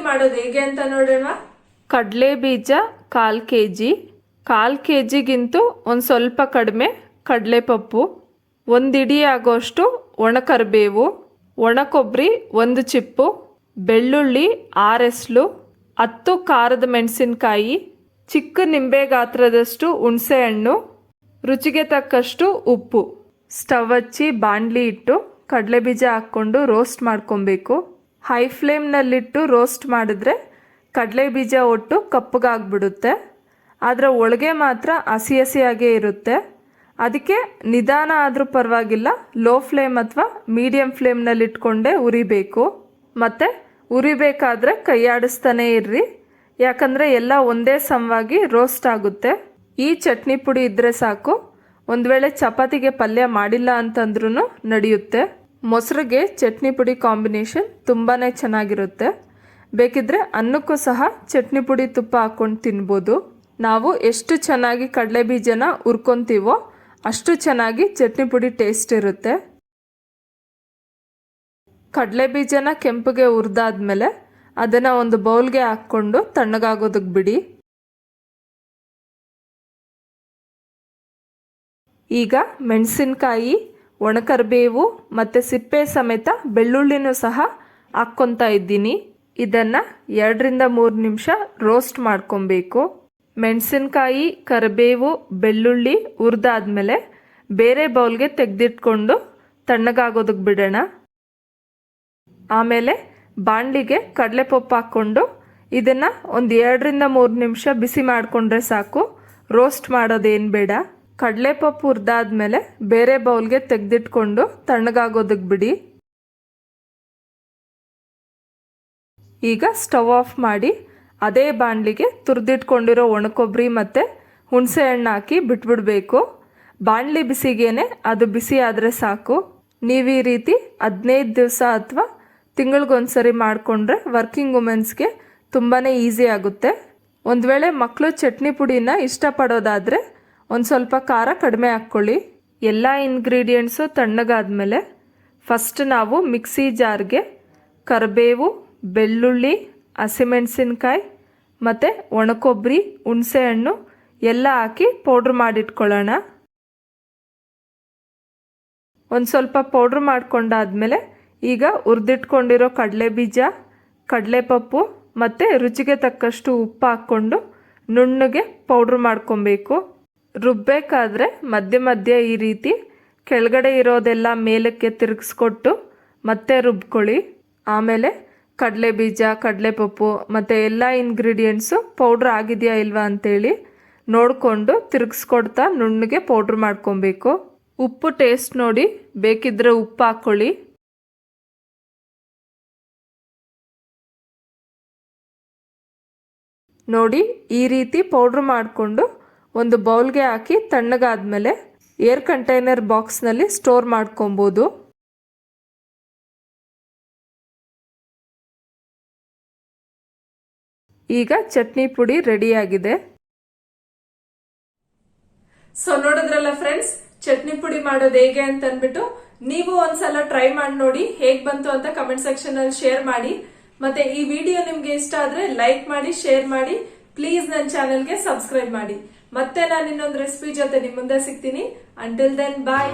ಮಾಡೋದು ಹೇಗೆ ಅಂತ ನೋಡೋಣ. ಕಡಲೆ ಬೀಜ 1/4 kg, 1/4 kgಗಿಂತೂ ಒಂದು ಸ್ವಲ್ಪ ಕಡಿಮೆ ಕಡಲೆಪಪ್ಪು, 1 ಇಡಿ ಆಗೋಷ್ಟು ಒಣ ಕರಿಬೇವು, ಒಣ ಕೊಬ್ಬರಿ 1 ಚಿಪ್ಪು, ಬೆಳ್ಳುಳ್ಳಿ 6 ಎಸ್ಲು, 10 ಖಾರದ ಮೆಣಸಿನಕಾಯಿ, ಚಿಕ್ಕ ನಿಂಬೆ ಗಾತ್ರದಷ್ಟು ಹುಣಸೆ ಹಣ್ಣು, ರುಚಿಗೆ ತಕ್ಕಷ್ಟು ಉಪ್ಪು. ಸ್ಟವ್ ಹಚ್ಚಿ ಬಾಣಲಿ ಇಟ್ಟು ಕಡಲೆ ಬೀಜ ಹಾಕ್ಕೊಂಡು ರೋಸ್ಟ್ ಮಾಡ್ಕೊಬೇಕು. ಹೈ ಫ್ಲೇಮ್ನಲ್ಲಿಟ್ಟು ರೋಸ್ಟ್ ಮಾಡಿದ್ರೆ ಕಡಲೆ ಬೀಜ ಒಟ್ಟು ಕಪ್ಪಗಾಗ್ಬಿಡುತ್ತೆ. ಆದರೆ ಒಳಗೆ ಮಾತ್ರ ಹಸಿ ಹಸಿಯಾಗೇ ಇರುತ್ತೆ. ಅದಕ್ಕೆ ನಿಧಾನ ಆದರೂ ಪರವಾಗಿಲ್ಲ, ಲೋ ಫ್ಲೇಮ್ ಅಥವಾ ಮೀಡಿಯಂ ಫ್ಲೇಮ್ನಲ್ಲಿ ಇಟ್ಕೊಂಡೇ ಉರಿಬೇಕು. ಮತ್ತು ಉರಿಬೇಕಾದ್ರೆ ಕೈ ಆಡಿಸ್ತಾನೆ ಇರ್ರಿ, ಯಾಕಂದರೆ ಎಲ್ಲ ಒಂದೇ ಸಮವಾಗಿ ರೋಸ್ಟ್ ಆಗುತ್ತೆ. ಈ ಚಟ್ನಿ ಪುಡಿ ಇದ್ದರೆ ಸಾಕು. ಒಂದು ವೇಳೆ ಚಪಾತಿಗೆ ಪಲ್ಯ ಮಾಡಿಲ್ಲ ಅಂತಂದ್ರೂ ನಡೆಯುತ್ತೆ. ಮೊಸರಿಗೆ ಚಟ್ನಿ ಪುಡಿ ಕಾಂಬಿನೇಷನ್ ತುಂಬಾ ಚೆನ್ನಾಗಿರುತ್ತೆ. ಬೇಕಿದ್ರೆ ಅನ್ನಕ್ಕೂ ಸಹ ಚಟ್ನಿ ಪುಡಿ ತುಪ್ಪ ಹಾಕ್ಕೊಂಡು ತಿನ್ಬೋದು. ನಾವು ಎಷ್ಟು ಚೆನ್ನಾಗಿ ಕಡಲೆ ಬೀಜನ ಹುರ್ಕೊತೀವೋ ಅಷ್ಟು ಚೆನ್ನಾಗಿ ಚಟ್ನಿ ಪುಡಿ ಟೇಸ್ಟ್ ಇರುತ್ತೆ. ಕಡಲೆ ಬೀಜನ ಕೆಂಪಗೆ ಹುರಿದಾದ್ಮೇಲೆ ಅದನ್ನು ಒಂದು ಬೌಲ್ಗೆ ಹಾಕ್ಕೊಂಡು ತಣ್ಣಗಾಗೋದಕ್ಕೆ ಬಿಡಿ. ಈಗ ಮೆಣಸಿನಕಾಯಿ, ಒಣಕರಿಬೇವು ಮತ್ತು ಸಿಪ್ಪೆ ಸಮೇತ ಬೆಳ್ಳುಳ್ಳಿನೂ ಸಹ ಹಾಕ್ಕೊತಾ ಇದ್ದೀನಿ. ಇದನ್ನು 2ರಿಂದ 3 ನಿಮಿಷ ರೋಸ್ಟ್ ಮಾಡ್ಕೊಬೇಕು. ಮೆಣಸಿನಕಾಯಿ, ಕರಿಬೇವು, ಬೆಳ್ಳುಳ್ಳಿ ಹುರಿದಾದ್ಮೇಲೆ ಬೇರೆ ಬೌಲ್ಗೆ ತೆಗೆದಿಟ್ಕೊಂಡು ತಣ್ಣಗಾಗೋದಕ್ಕೆ ಬಿಡೋಣ. ಆಮೇಲೆ ಬಾಣಲಿಗೆ ಕಡಲೆಪಪ್ಪು ಹಾಕ್ಕೊಂಡು ಇದನ್ನು ಒಂದು 2ರಿಂದ 3 ನಿಮಿಷ ಬಿಸಿ ಮಾಡಿಕೊಂಡ್ರೆ ಸಾಕು, ರೋಸ್ಟ್ ಮಾಡೋದೇನು ಬೇಡ. ಕಡಲೆಪಪ್ಪು ಹುರಿದಾದ್ಮೇಲೆ ಬೇರೆ ಬೌಲ್ಗೆ ತೆಗೆದಿಟ್ಕೊಂಡು ತಣ್ಣಗಾಗೋದಕ್ಕೆ ಬಿಡಿ. ಈಗ ಸ್ಟವ್ ಆಫ್ ಮಾಡಿ ಅದೇ ಬಾಣಲಿಗೆ ತುರಿದಿಟ್ಕೊಂಡಿರೋ ಒಣಕೊಬ್ಬರಿ ಮತ್ತು ಹುಣಸೆ ಹಣ್ಣು ಹಾಕಿ ಬಿಟ್ಬಿಡಬೇಕು. ಬಾಣಲಿ ಬಿಸಿಗೇನೆ ಅದು ಬಿಸಿ ಆದರೆ ಸಾಕು. ನೀವು ಈ ರೀತಿ 15 ದಿವಸ ಅಥವಾ ತಿಂಗಳಿಗೊಂದ್ಸರಿ ಮಾಡಿಕೊಂಡ್ರೆ ವರ್ಕಿಂಗ್ ವುಮೆನ್ಸ್ಗೆ ತುಂಬಾ ಈಸಿ ಆಗುತ್ತೆ. ಒಂದು ವೇಳೆ ಮಕ್ಕಳು ಚಟ್ನಿ ಪುಡಿನ ಇಷ್ಟಪಡೋದಾದರೆ ಒಂದು ಸ್ವಲ್ಪ ಖಾರ ಕಡಿಮೆ ಹಾಕ್ಕೊಳ್ಳಿ. ಎಲ್ಲ ಇಂಗ್ರೀಡಿಯೆಂಟ್ಸು ತಣ್ಣಗಾದ್ಮೇಲೆ ಫಸ್ಟ್ ನಾವು ಮಿಕ್ಸಿ ಜಾರ್ಗೆ ಕರಿಬೇವು, ಬೆಳ್ಳುಳ್ಳಿ, ಹಸಿಮೆಣಸಿನ್ಕಾಯಿ ಮತ್ತು ಒಣಕೊಬ್ಬರಿ, ಹುಣಸೆಹಣ್ಣು ಎಲ್ಲ ಹಾಕಿ ಪೌಡ್ರ್ ಮಾಡಿಟ್ಕೊಳ್ಳೋಣ. ಒಂದು ಸ್ವಲ್ಪ ಪೌಡ್ರ್ ಮಾಡ್ಕೊಂಡಾದ್ಮೇಲೆ ಈಗ ಹುರಿದಿಟ್ಕೊಂಡಿರೋ ಕಡಲೆ ಬೀಜ, ಕಡಲೆಪಪ್ಪು ಮತ್ತು ರುಚಿಗೆ ತಕ್ಕಷ್ಟು ಉಪ್ಪು ಹಾಕ್ಕೊಂಡು ನುಣ್ಣಗೆ ಪೌಡ್ರ್ ಮಾಡ್ಕೊಬೇಕು. ರುಬ್ಬಬೇಕಾದ್ರೆ ಮಧ್ಯ ಮಧ್ಯ ಈ ರೀತಿ ಕೆಳಗಡೆ ಇರೋದೆಲ್ಲ ಮೇಲಕ್ಕೆ ತಿರುಗಿಸ್ಕೊಟ್ಟು ಮತ್ತೆ ರುಬ್ಕೊಳ್ಳಿ. ಆಮೇಲೆ ಕಡಲೆ ಬೀಜ, ಕಡಲೆಪಪ್ಪು ಮತ್ತು ಎಲ್ಲ ಇಂಗ್ರೀಡಿಯೆಂಟ್ಸು ಪೌಡ್ರ್ ಆಗಿದೆಯಾ ಇಲ್ವಾ ಅಂತೇಳಿ ನೋಡಿಕೊಂಡು ತಿರುಗಿಸ್ಕೊಡ್ತಾ ನುಣ್ಣಗೆ ಪೌಡ್ರ್ ಮಾಡ್ಕೊಬೇಕು. ಉಪ್ಪು ಟೇಸ್ಟ್ ನೋಡಿ, ಬೇಕಿದ್ದರೆ ಉಪ್ಪು ಹಾಕ್ಕೊಳ್ಳಿ. ನೋಡಿ, ಈ ರೀತಿ ಪೌಡ್ರ್ ಮಾಡಿಕೊಂಡು ಒಂದು ಬೌಲ್ಗೆ ಹಾಕಿ ತಣ್ಣಗಾದ್ಮೇಲೆ ಏರ್ ಕಂಟೈನರ್ ಬಾಕ್ಸ್ನಲ್ಲಿ ಸ್ಟೋರ್ ಮಾಡ್ಕೊಬೋದು. ಈಗ ಚಟ್ನಿ ಪುಡಿ ರೆಡಿಯಾಗಿದೆ. ಸೊ ನೋಡಿದ್ರಲ್ಲ ಫ್ರೆಂಡ್ಸ್, ಚಟ್ನಿ ಪುಡಿ ಮಾಡೋದು ಹೇಗೆ ಅಂತ ಅಂದ್ಬಿಟ್ಟು ನೀವು ಒಂದ್ಸಲ ಟ್ರೈ ಮಾಡಿ ನೋಡಿ. ಹೇಗ್ ಬಂತು ಅಂತ ಕಮೆಂಟ್ ಸೆಕ್ಷನ್ ಅಲ್ಲಿ ಶೇರ್ ಮಾಡಿ. ಮತ್ತೆ ಈ ವಿಡಿಯೋ ನಿಮ್ಗೆ ಇಷ್ಟ ಆದ್ರೆ ಲೈಕ್ ಮಾಡಿ, ಶೇರ್ ಮಾಡಿ. ಪ್ಲೀಸ್ ನನ್ನ ಚಾನೆಲ್ಗೆ ಸಬ್ಸ್ಕ್ರೈಬ್ ಮಾಡಿ. ಮತ್ತೆ ನಾನು ಇನ್ನೊಂದು ರೆಸಿಪಿ ಜೊತೆ ನಿಮ್ ಮುಂದೆ ಸಿಗ್ತೀನಿ. ಅಂಟಿಲ್ ದೆನ್ ಬಾಯ್.